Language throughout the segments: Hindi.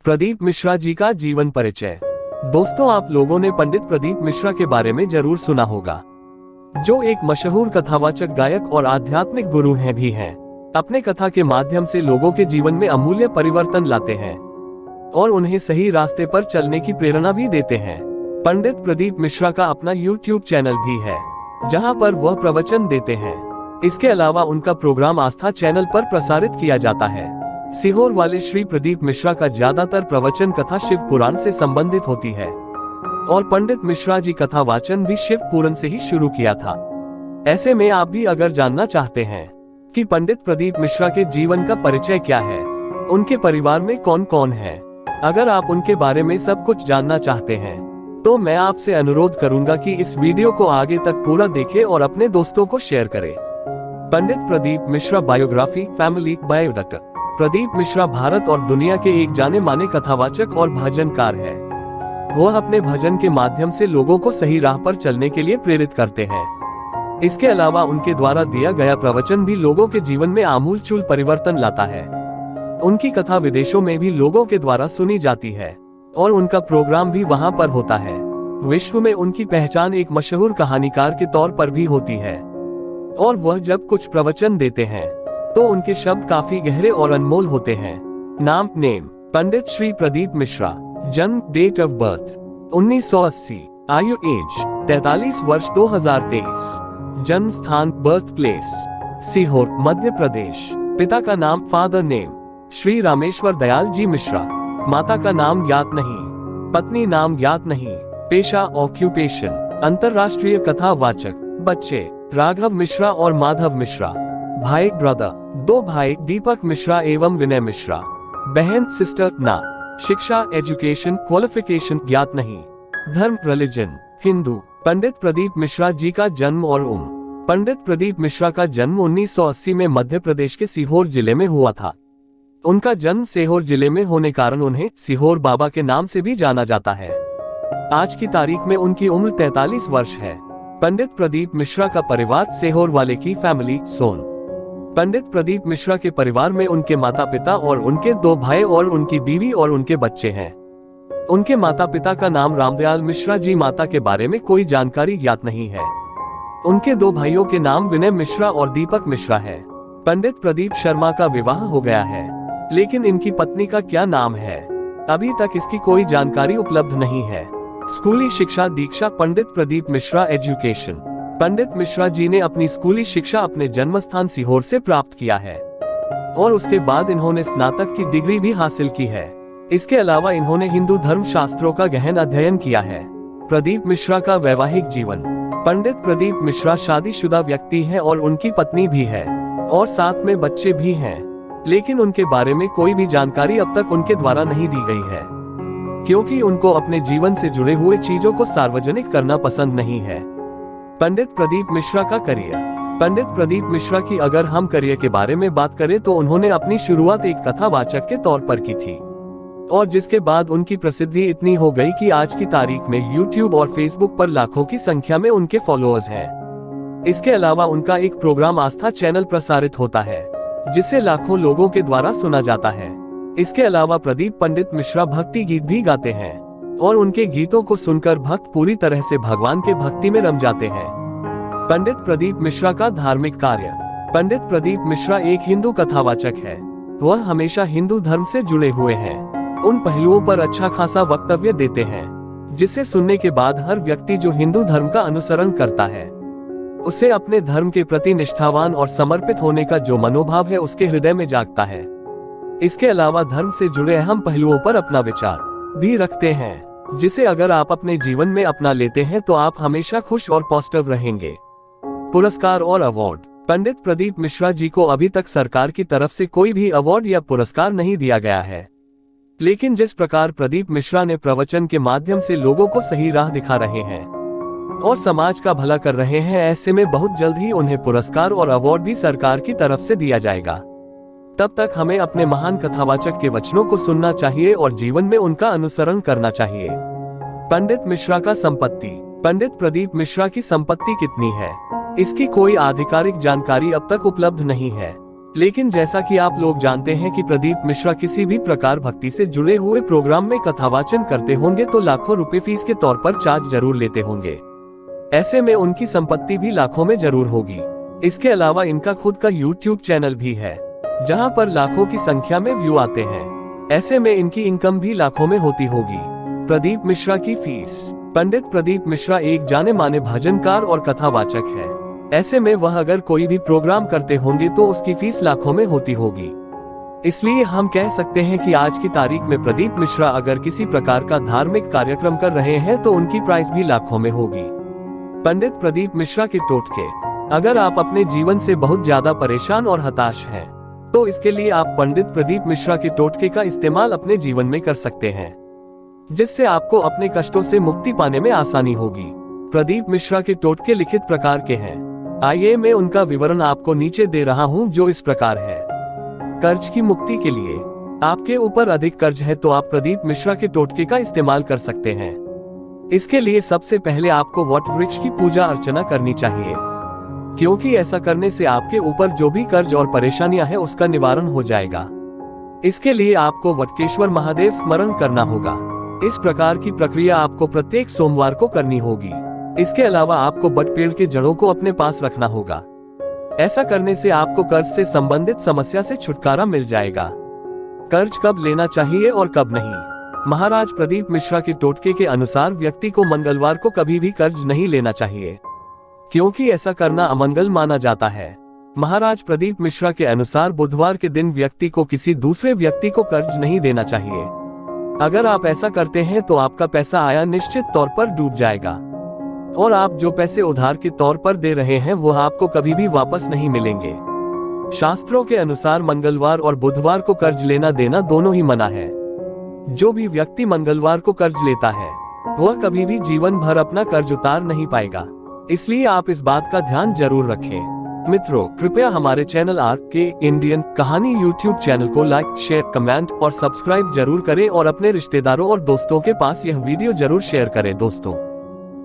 प्रदीप मिश्रा जी का जीवन परिचय। दोस्तों, आप लोगों ने पंडित प्रदीप मिश्रा के बारे में जरूर सुना होगा, जो एक मशहूर कथावाचक, गायक और आध्यात्मिक गुरु हैं भी हैं। अपने कथा के माध्यम से लोगों के जीवन में अमूल्य परिवर्तन लाते हैं और उन्हें सही रास्ते पर चलने की प्रेरणा भी देते हैं। पंडित प्रदीप मिश्रा का अपना YouTube चैनल भी है, जहां पर वह प्रवचन देते हैं। इसके अलावा उनका प्रोग्राम आस्था चैनल पर प्रसारित किया जाता है। सीहोर वाले श्री प्रदीप मिश्रा का ज्यादातर प्रवचन कथा शिव पुराण से संबंधित होती है और पंडित मिश्रा जी कथा वाचन भी शिव पुराण से ही शुरू किया था। ऐसे में आप भी अगर जानना चाहते हैं कि पंडित प्रदीप मिश्रा के जीवन का परिचय क्या है, उनके परिवार में कौन कौन है, अगर आप उनके बारे में सब कुछ जानना चाहते हैं, तो मैं आपसे अनुरोध करूंगा कि इस वीडियो को आगे तक पूरा देखें और अपने दोस्तों को शेयर करें। Pandit Pradeep Mishra biography, family biodata. Pradeep Mishra Bharat और दुनिया के एक जाने माने कथावाचक और भजनकार है। वह अपने भजन के माध्यम से लोगों को सही राह पर चलने के लिए प्रेरित करते हैं। इसके अलावा उनके द्वारा दिया गया प्रवचन भी लोगों के जीवन में आमूलचूल परिवर्तन लाता है। उनकी कथा विदेशों में भी लोगों के द्वारा सुनी जाती है और उनका प्रोग्राम भी वहां पर होता है। विश्व में उनकी पहचान एक मशहूर कहानीकार के तौर पर भी होती है और वह जब कुछ प्रवचन देते हैं तो उनके शब्द काफी गहरे और अनमोल होते हैं। नेम पंडित श्री प्रदीप मिश्रा। जन्म, डेट ऑफ बर्थ 1980। आयु एज 43 वर्ष 2023। जन्म स्थान, बर्थ प्लेस सीहोर, मध्य प्रदेश। पिता का नाम, फादर नेम श्री रामेश्वर दयाल जी मिश्रा। माता का नाम ज्ञात नहीं। पत्नी नाम ज्ञात नहीं। पेशा, ऑक्यूपेशन अंतरराष्ट्रीय कथावाचक। बच्चे राघव मिश्रा और माधव मिश्रा। भाई, ब्रदर 2 भाई, दीपक मिश्रा एवं विनय मिश्रा। बहन, सिस्टर। ना शिक्षा, एजुकेशन, क्वालिफिकेशन ज्ञात नहीं। धर्म, रिलीजन हिंदू। पंडित प्रदीप मिश्रा जी का जन्म और उम्र। पंडित प्रदीप मिश्रा का जन्म 1980 में मध्य प्रदेश के सीहोर जिले में हुआ था। उनका जन्म सीहोर जिले में होने कारण उन्हें सीहोर बाबा के नाम से भी जाना जाता है। आज की तारीख में उनकी उम्र 43 वर्ष है। पंडित प्रदीप मिश्रा का परिवार सीहोर वाले की फैमिली, सोन। पंडित प्रदीप मिश्रा के परिवार में उनके माता पिता और उनके 2 भाई और उनकी बीवी और उनके बच्चे हैं। उनके माता पिता का नाम रामदयाल मिश्रा जी। माता के बारे में कोई जानकारी ज्ञात नहीं है। उनके 2 भाइयों के नाम विनय मिश्रा और दीपक मिश्रा है। पंडित प्रदीप शर्मा का विवाह हो गया है, लेकिन इनकी पत्नी का क्या नाम है, अभी तक इसकी कोई जानकारी उपलब्ध नहीं है। स्कूली शिक्षा, दीक्षा। पंडित प्रदीप मिश्रा एजुकेशन। पंडित मिश्रा जी ने अपनी स्कूली शिक्षा अपने जन्मस्थान सीहोर से प्राप्त किया है और उसके बाद इन्होंने स्नातक की डिग्री भी हासिल की है। इसके अलावा इन्होंने हिंदू धर्म शास्त्रों का गहन अध्ययन किया है। प्रदीप मिश्रा का वैवाहिक जीवन। पंडित प्रदीप मिश्रा शादीशुदा व्यक्ति हैं और उनकी पत्नी भी है और साथ में बच्चे भी हैं, लेकिन उनके बारे में कोई भी जानकारी अब तक उनके द्वारा नहीं दी गई है, क्योंकि उनको अपने जीवन से जुड़े हुए चीजों को सार्वजनिक करना पसंद नहीं है। पंडित प्रदीप मिश्रा का करियर। पंडित प्रदीप मिश्रा की अगर हम करियर के बारे में बात करें तो उन्होंने अपनी शुरुआत एक कथावाचक के तौर पर की थी और जिसके बाद उनकी प्रसिद्धि इतनी हो गई कि आज की तारीख में YouTube और Facebook पर लाखों की संख्या में उनके फॉलोअर्स हैं। इसके अलावा उनका एक प्रोग्राम आस्था चैनल प्रसारित होता है, जिसे लाखों लोगों के द्वारा सुना जाता है। इसके अलावा प्रदीप पंडित मिश्रा भक्ति गीत भी गाते हैं और उनके गीतों को सुनकर भक्त पूरी तरह से भगवान के भक्ति में रम जाते हैं। पंडित प्रदीप मिश्रा का धार्मिक कार्य। पंडित प्रदीप मिश्रा एक हिंदू कथावाचक है। वह हमेशा हिंदू धर्म से जुड़े हुए हैं। उन पहलुओं पर अच्छा खासा वक्तव्य देते हैं, जिसे सुनने के बाद हर व्यक्ति जो हिंदू धर्म का अनुसरण करता है, उसे अपने धर्म के प्रति निष्ठावान और समर्पित होने का जो मनोभाव है उसके हृदय में जागता है। इसके अलावा धर्म से जुड़े अहम पहलुओं पर अपना विचार भी रखते हैं, जिसे अगर आप अपने जीवन में अपना लेते हैं तो आप हमेशा खुश और पॉजिटिव रहेंगे। पुरस्कार और अवार्ड। पंडित प्रदीप मिश्रा जी को अभी तक सरकार की तरफ से कोई भी अवार्ड या पुरस्कार नहीं दिया गया है, लेकिन जिस प्रकार प्रदीप मिश्रा ने प्रवचन के माध्यम से लोगों को सही राह दिखा रहे हैं और समाज का भला कर रहे हैं, ऐसे में बहुत जल्द ही उन्हें पुरस्कार और अवार्ड भी सरकार की तरफ से दिया जाएगा। तब तक हमें अपने महान कथावाचक के वचनों को सुनना चाहिए और जीवन में उनका अनुसरण करना चाहिए। पंडित मिश्रा का संपत्ति। पंडित प्रदीप मिश्रा की संपत्ति कितनी है, इसकी कोई आधिकारिक जानकारी अब तक उपलब्ध नहीं है। लेकिन जैसा कि आप लोग जानते हैं कि प्रदीप मिश्रा किसी भी प्रकार भक्ति से जुड़े हुए प्रोग्राम में कथावाचन करते होंगे तो लाखों रुपए फीस के तौर पर चार्ज जरूर लेते होंगे। ऐसे में उनकी संपत्ति भी लाखों में जरूर होगी। इसके अलावा इनका खुद का YouTube चैनल भी है, जहां पर लाखों की संख्या में व्यू आते हैं। ऐसे में इनकी इनकम भी लाखों में होती होगी। प्रदीप मिश्रा की फीस। पंडित प्रदीप मिश्रा एक जाने माने भजनकार और कथावाचक है। ऐसे में वह अगर कोई भी प्रोग्राम करते होंगे तो उसकी फीस लाखों में होती होगी। इसलिए हम कह सकते हैं कि आज की तारीख में प्रदीप मिश्रा अगर किसी प्रकार का धार्मिक कार्यक्रम कर रहे हैं तो उनकी प्राइस भी लाखों में होगी। पंडित प्रदीप मिश्रा के टोटके। अगर आप अपने जीवन से बहुत ज्यादा परेशान और हताश हैं, तो इसके लिए आप पंडित प्रदीप मिश्रा के टोटके का इस्तेमाल अपने जीवन में कर सकते हैं, जिससे आपको अपने कष्टों से मुक्ति पाने में आसानी होगी। प्रदीप मिश्रा के टोटके लिखित प्रकार के हैं। आइए मैं उनका विवरण आपको नीचे दे रहा हूं, जो इस प्रकार है। कर्ज की मुक्ति के लिए। आपके ऊपर अधिक कर्ज है तो आप प्रदीप मिश्रा के टोटके का इस्तेमाल कर सकते हैं। इसके लिए सबसे पहले आपको वट वृक्ष की पूजा अर्चना करनी चाहिए, क्योंकि ऐसा करने से आपके ऊपर जो भी कर्ज और परेशानियां हैं उसका निवारण हो जाएगा। इसके लिए आपको वटकेश्वर महादेव स्मरण करना होगा। इस प्रकार की प्रक्रिया आपको प्रत्येक सोमवार को करनी होगी। इसके अलावा आपको बट पेड़ के जड़ों को अपने पास रखना होगा। ऐसा करने से आपको कर्ज से संबंधित समस्या से छुटकारा मिल जाएगा। कर्ज कब लेना चाहिए और कब नहीं। महाराज प्रदीप मिश्रा के टोटके के अनुसार व्यक्ति को मंगलवार को कभी भी कर्ज नहीं लेना चाहिए, क्योंकि ऐसा करना अमंगल माना जाता है। महाराज प्रदीप मिश्रा के अनुसार बुधवार के दिन व्यक्ति को किसी दूसरे व्यक्ति को कर्ज नहीं देना चाहिए। अगर आप ऐसा करते हैं तो आपका पैसा आया निश्चित तौर पर डूब जाएगा, और आप जो पैसे उधार के तौर पर दे रहे हैं वो आपको कभी भी वापस नहीं मिलेंगे। शास्त्रों के अनुसार मंगलवार और बुधवार को कर्ज लेना देना दोनों ही मना है। जो भी व्यक्ति मंगलवार को कर्ज लेता है वह कभी भी जीवन भर अपना कर्ज उतार नहीं पाएगा। इसलिए आप इस बात का ध्यान जरूर रखें। मित्रों, कृपया हमारे चैनल RK इंडियन कहानी YouTube चैनल को लाइक, शेयर, कमेंट और सब्सक्राइब जरूर करें और अपने रिश्तेदारों और दोस्तों के पास यह वीडियो जरूर शेयर करें। दोस्तों,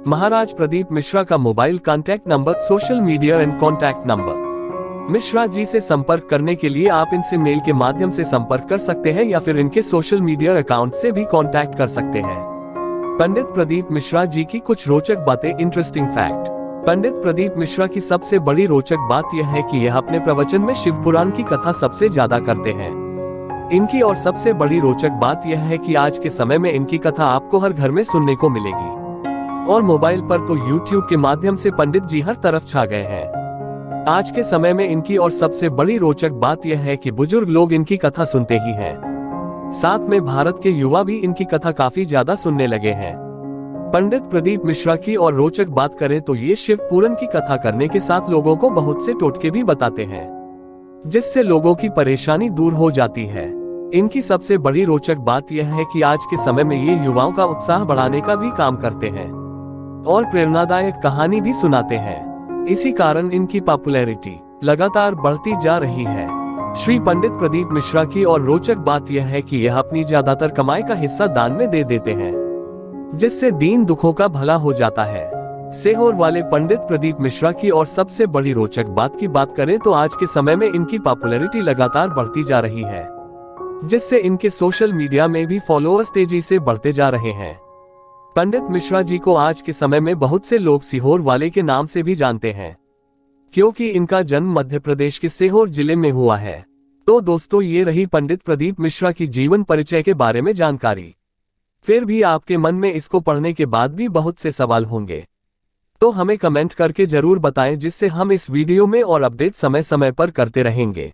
महाराज प्रदीप मिश्रा का mobile contact number, social media and contact number. Mishra ji से संपर्क करने के लिए आप इनसे मेल के माध्यम से संपर्क कर सकते हैं या फिर इनके सोशल मीडिया अकाउंट से भी कॉन्टैक्ट कर सकते हैं। पंडित प्रदीप मिश्रा जी की कुछ रोचक बातें। Interesting fact. पंडित प्रदीप मिश्रा की सबसे बड़ी रोचक बात यह है कि यह अपने प्रवचन में शिव पुराण की कथा सबसे ज्यादा करते हैं। इनकी और सबसे बड़ी रोचक बात यह है कि आज के समय में इनकी कथा आपको हर घर में सुनने को मिलेगी, और मोबाइल पर तो YouTube के माध्यम से पंडित जी हर तरफ छा गए हैं। आज के समय में इनकी और सबसे बड़ी रोचक बात यह है कि बुजुर्ग लोग इनकी कथा सुनते ही हैं, साथ में भारत के युवा भी इनकी कथा काफी ज्यादा सुनने लगे हैं। पंडित प्रदीप मिश्रा की और रोचक बात करें तो ये शिव पुराण की कथा करने के साथ लोगों को बहुत से टोटके भी बताते हैं, जिससे लोगों की परेशानी दूर हो जाती है। इनकी सबसे बड़ी रोचक बात यह है कि आज के समय में ये युवाओं का उत्साह बढ़ाने का भी काम करते हैं और प्रेरणादायक कहानी भी सुनाते हैं। इसी कारण इनकी पॉपुलैरिटी लगातार बढ़ती जा रही है। श्री पंडित प्रदीप मिश्रा की और रोचक बात यह है कि यह अपनी ज्यादातर कमाई का हिस्सा दान में दे देते हैं, जिससे दीन दुखों का भला हो जाता है। सीहोर वाले पंडित प्रदीप मिश्रा की और सबसे बड़ी रोचक बात की बात करें तो आज के समय में इनकी पॉपुलैरिटी लगातार बढ़ती जा रही है, जिससे इनके सोशल मीडिया में भी फॉलोअर्स तेजी से बढ़ते जा रहे हैं। पंडित मिश्रा जी को आज के समय में बहुत से लोग सीहोर वाले के नाम से भी जानते हैं, क्योंकि इनका जन्म मध्य प्रदेश के सीहोर जिले में हुआ है। तो दोस्तों, ये रही पंडित प्रदीप मिश्रा की जीवन परिचय के बारे में जानकारी। फिर भी आपके मन में इसको पढ़ने के बाद भी बहुत से सवाल होंगे, तो हमें कमेंट करके जरूर बताएं, जिससे हम इस वीडियो में और अपडेट समय समय पर करते रहेंगे।